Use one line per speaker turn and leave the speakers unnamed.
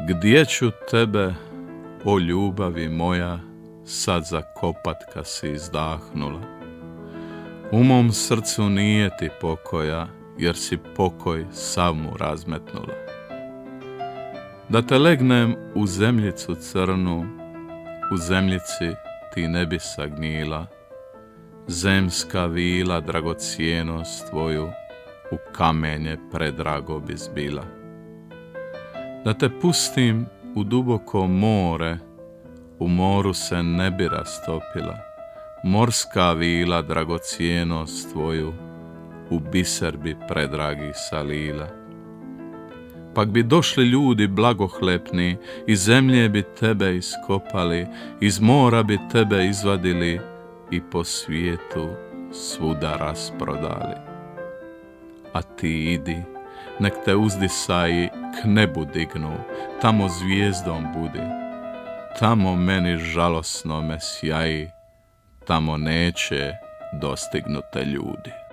Gdje ću tebe, o ljubavi moja, sad zakopat kad si izdahnula? U mom srcu nije ti pokoja, jer si pokoj sav mu razmetnula. Da te legnem u zemljicu crnu, u zemljici ti ne bi sagnila, zemska vila dragocijenost tvoju u kamenje predrago bi zbila. Da te pustim u duboko more, u moru se ne bi rastopila, morska vila dragocijenost tvoju u biser bi predragi salila. Pak bi došli ljudi blagohlepni, iz zemlje bi tebe iskopali, iz mora bi tebe izvadili i po svijetu svuda rasprodali. A ti idi, nek te uzdisaji k nebu dignu, tamo zvijezdom budi, tamo meni žalosnome sjaji, tamo neće dostignute ljudi.